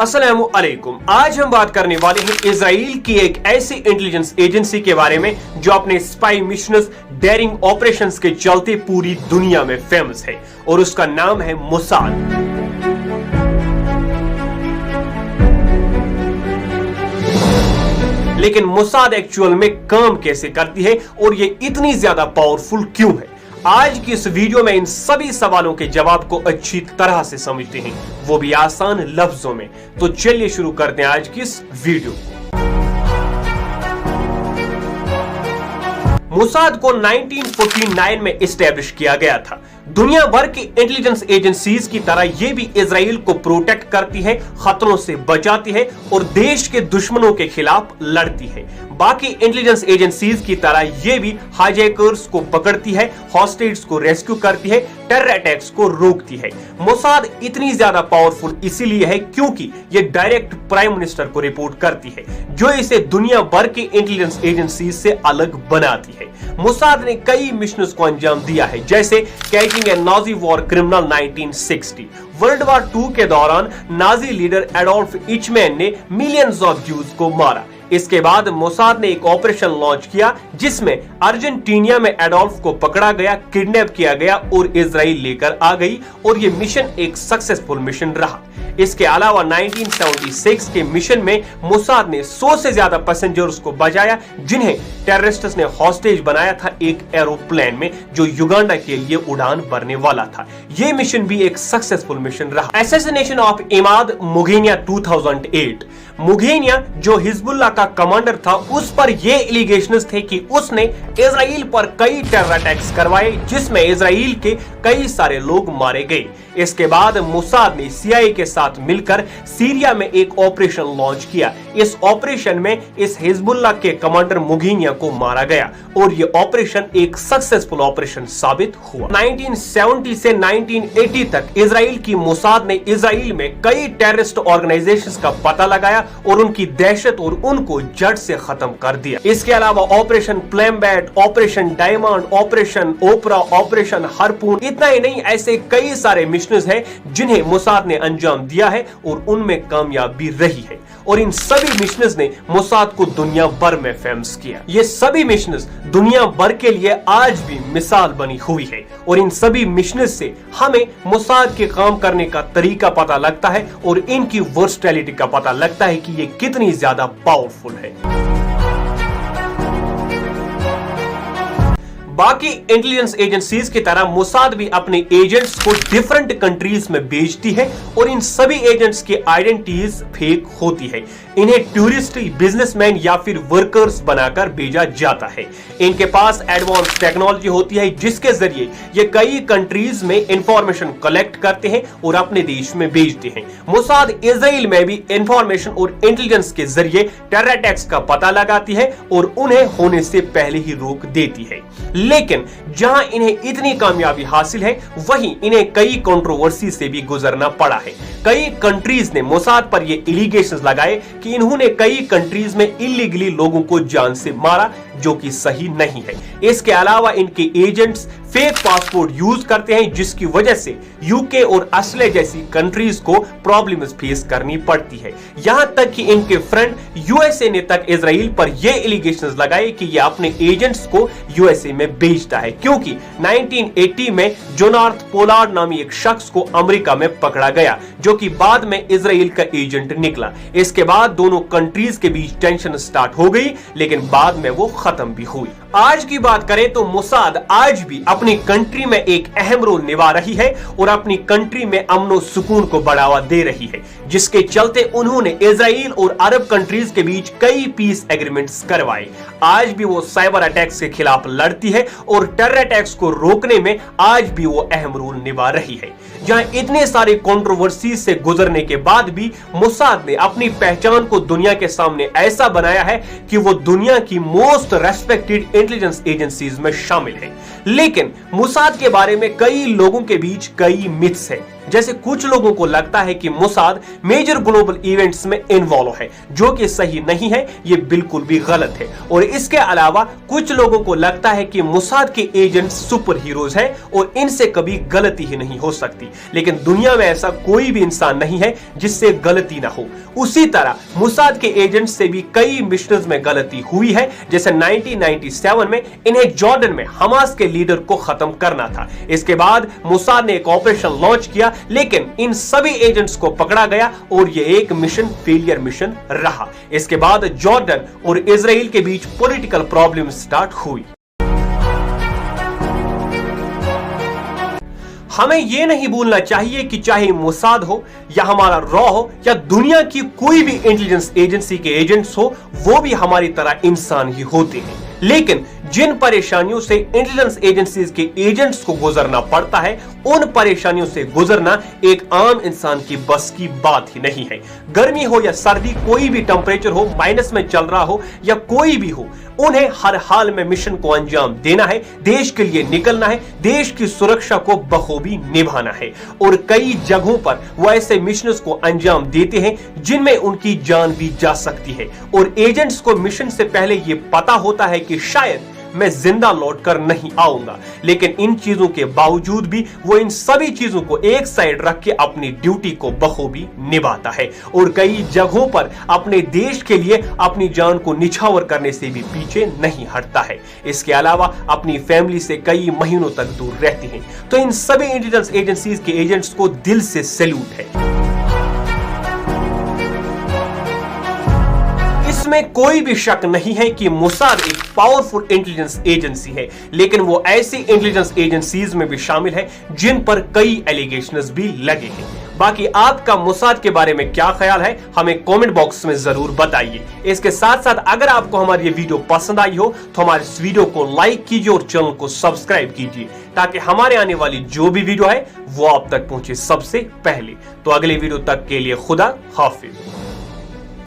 अस्सलामु अलैकुम। आज हम बात करने वाले हैं इजराइल की एक ऐसी इंटेलिजेंस एजेंसी के बारे में जो अपने स्पाई मिशंस, डेयरिंग ऑपरेशंस के चलते पूरी दुनिया में फेमस है और उसका नाम है मोसाद। लेकिन मोसाद एक्चुअल में काम कैसे करती है और ये इतनी ज्यादा पावरफुल क्यों है, आज की इस वीडियो में इन सभी सवालों के जवाब को अच्छी तरह से समझते हैं, वो भी आसान लफ्जों में। तो चलिए शुरू करते हैं आज की इस वीडियो को। मोसाद को 1949 में एस्टैब्लिश किया गया था। दुनिया भर की इंटेलिजेंस एजेंसीज की तरह यह भी इजराइल को प्रोटेक्ट करती है, खतरों से बचाती है और देश के दुश्मनों के खिलाफ लड़ती है। बाकी इंटेलिजेंस एजेंसीज की तरह यह भी हाईजैकर्स को पकड़ती है, हॉस्टेज को रेस्क्यू करती है, टेरर अटैक्स को रोकती है। मोसाद इतनी ज्यादा पावरफुल इसीलिए है क्योंकि यह डायरेक्ट प्राइम मिनिस्टर को रिपोर्ट करती है, जो इसे दुनिया भर की इंटेलिजेंस एजेंसीज से अलग बनाती है। मोसाद ने कई मिशंस को अंजाम दिया है, जैसे catching a Nazi war criminal 1960। World war 2 के दौरान नाजी लीडर एडोल्फ हिटलर ने मिलियंस ऑफ ज्यूज को मारा। इसके बाद मोसाद ने एक ऑपरेशन लॉन्च किया जिसमें अर्जेंटीना में एडोल्फ को पकड़ा गया, किडनैप किया गया और इजराइल लेकर आ गई और यह मिशन एक सक्सेसफुल मिशन रहा। इसके अलावा 1976 के मिशन में मोसाद ने 100 से ज्यादा पैसेंजर्स को बचाया जिन्हें टेररिस्ट्स ने हॉस्टेज बनाया था एक एरोप्लेन में जो युगांडा के लिए उड़ान भरने वाला था। यह मिशन भी एक सक्सेसफुल मिशन रहा। असैसिनेशन ऑफ इमाद मुगेनिया 2008। मुगेनिया जो हिजबुल्लाह का कमांडर था, उस पर यह एलिगेशंस थे कि उसने इजराइल पर कई टेरर अटैक्स करवाए जिसमें इजराइल के कई सारे लोग मारे गए। इसके बाद मोसाद ने सीआईए के साथ मिलकर सीरिया में एक ऑपरेशन लॉन्च किया। इस ऑपरेशन में इस हिजबुल्लाह के कमांडर मुगेनिया को मारा गया और यह ऑपरेशन एक सक्सेसफुल ऑपरेशन साबित हुआ। 1970 से 1980 तक इजराइल की मोसाद ने इजराइल में कई टेररिस्ट ऑर्गेनाइजेशंस का पता लगाया और उनकी दहशत और उनको जड़ से खत्म कर दिया। इसके अलावा ऑपरेशन प्लेम्बैट, ऑपरेशन डायमंड, ऑपरेशन ओपरा, ऑपरेशन हार्पून, इतना ही नहीं ऐसे कई सारे मिशंस हैं जिन्हें मोसाद ने अंजाम दिया है और उनमें कामयाब भी रही है और इन सभी मिशंस ने मोसाद को दुनिया भर में फेमस किया। ये सभी मिशंस दुनिया भर के लिए आज भी मिसाल बनी हुई है और इन सभी मिशंस से हमें मोसाद के काम करने का तरीका पता लगता है और इनकी वर्सटैलिटी का पता लगता है कि ये कितनी ज्यादा पावरफुल है। बाकी इंटेलिजेंस एजेंसीज की तरह मोसाद भी अपने एजेंट्स को डिफरेंट कंट्रीज में भेजती है और इन सभी एजेंट्स की आइडेंटिटीज फेक होती है। इन्हें टूरिस्ट, बिजनेसमैन या फिर वर्कर्स बनाकर भेजा जाता है। इनके पास एडवांस टेक्नोलॉजी होती है जिसके जरिए ये कई कंट्रीज में इंफॉर्मेशन कलेक्ट करते हैं और अपने देश में भेजते हैं। मोसाद इजराइल में भी इंफॉर्मेशन और इंटेलिजेंस के जरिए टेरर अटैक्स का पता लगाती है और उन्हें होने से पहले ही रोक देती है। लेकिन जहां इन्हें इतनी कामयाबी हासिल है, वहीं इन्हें कई कंट्रोवर्सी से भी गुजरना पड़ा है। कई कंट्रीज ने मोसाद पर ये एलिगेशंस लगाए कि इन्होंने कई कंट्रीज में इलीगली लोगों को जान से मारा, जो कि सही नहीं है। इसके अलावा इनके एजेंट्स फेक पासपोर्ट यूज करते हैं जिसकी वजह से यूके और ऑस्ट्रेलिया जैसी कंट्रीज को प्रॉब्लम्स फेस करनी पड़ती है। यहां तक कि इनके फ्रेंड यूएसए ने तक इजराइल पर यह एलिगेशंस लगाए कि यह अपने एजेंट्स को यूएसए में भेजता है, क्योंकि 1980 में जोनार्थ पोलार्ड नामी एक शख्स को अमेरिका में पकड़ा गया जो कि बाद में इजराइल का एजेंट निकला। इसके बाद दोनों कंट्रीज के बीच टेंशन स्टार्ट हो गई, लेकिन बाद में वो खत्म भी हुई। आज की बात करें तो मोसाद आज भी अपनी कंट्री में एक अहम रोल निभा रही है और अपनी कंट्री में अमन और सुकून को बढ़ावा दे रही है, जिसके चलते उन्होंने इजराइल और अरब कंट्रीज के बीच कई पीस एग्रीमेंट्स करवाए। आज भी वो साइबर अटैक्स के खिलाफ लड़ती है और टेरर अटैक्स को रोकने में आज भी वो अहम रोल निभा रही है। जहां इतने सारे कंट्रोवर्सी से गुजरने के बाद भी मोसाद ने अपनी पहचान को दुनिया के सामने ऐसा बनाया है कि वो दुनिया की मोस्ट रेस्पेक्टेड इंटेलिजेंस एजेंसीज में शामिल है। लेकिन मोसाद के बारे में कई लोगों के बीच कई मिथ्स है। जैसे कुछ लोगों को लगता है कि मोसाद मेजर ग्लोबल इवेंट्स में इन्वॉल्व है, जो कि सही नहीं है, ये बिल्कुल भी गलत है। और इसके अलावा कुछ लोगों को लगता है कि मोसाद के एजेंट्स सुपर हीरोज हैं और इनसे कभी गलती ही नहीं हो सकती, लेकिन दुनिया में ऐसा कोई भी इंसान नहीं है जिससे गलती ना हो। उसी तरह मोसाद के एजेंट्स से भी कई मिशंस में गलती हुई है। जैसे 1997 में इन्हें जॉर्डन में हमास के लीडर को खत्म करना था। इसके बाद मोसाद ने एक ऑपरेशन लॉन्च किया, लेकिन इन सभी एजेंट्स को पकड़ा गया और यह एक मिशन फेलियर मिशन रहा। इसके बाद जॉर्डन और इजराइल के बीच पॉलिटिकल प्रॉब्लम स्टार्ट हुई। हमें यह नहीं भूलना चाहिए कि चाहे मोसाद हो या हमारा रॉ हो या दुनिया की कोई भी इंटेलिजेंस एजेंसी के एजेंट्स हो, वो भी हमारी तरह इंसान ही होते हैं। लेकिन जिन परेशानियों से इंटेलिजेंस एजेंसीज के एजेंट्स को गुजरना पड़ता है, उन परेशानियों से गुजरना एक आम इंसान की बस की बात ही नहीं है। गर्मी हो या सर्दी, कोई भी टेंपरेचर हो, माइनस में चल रहा हो या कोई भी हो, उन्हें हर हाल में मिशन को अंजाम देना है, देश के लिए निकलना है, देश की सुरक्षा को बखूबी निभाना है। और कई जगहों पर वो ऐसे मिशन को अंजाम देते हैं जिनमें उनकी जान भी जा सकती है। और एजेंट्स को मिशन से पहले ये पता होता है कि शायद मैं जिंदा लौटकर नहीं आऊंगा, लेकिन इन चीजों के बावजूद भी वो इन सभी चीजों को एक साइड रख के अपनी ड्यूटी को बखूबी निभाता है और कई जगहों पर अपने देश के लिए अपनी जान को निछावर करने से भी पीछे नहीं हटता है। इसके अलावा अपनी फैमिली से कई महीनों तक दूर रहते हैं। तो इन सभी इंटेलिजेंस एजेंसीज के एजेंट्स को दिल से सैल्यूट है। इसमें कोई भी शक नहीं है कि मोसाद एक पावरफुल इंटेलिजेंस एजेंसी है, लेकिन वो ऐसी इंटेलिजेंस एजेंसीज में भी शामिल है जिन पर कई एलिगेशंस भी लगे हैं। बाकी आपका मोसाद के बारे में क्या ख्याल है, हमें कमेंट बॉक्स में जरूर बताइए। इसके साथ साथ अगर आपको हमारी ये वीडियो पसंद आई हो तो हमारे इस वीडियो को लाइक कीजिए और चैनल को सब्सक्राइब कीजिए, ताकि हमारे आने वाली जो भी वीडियो है वो आप तक पहुंचे सबसे पहले। तो अगले वीडियो तक के लिए खुदा हाफिज।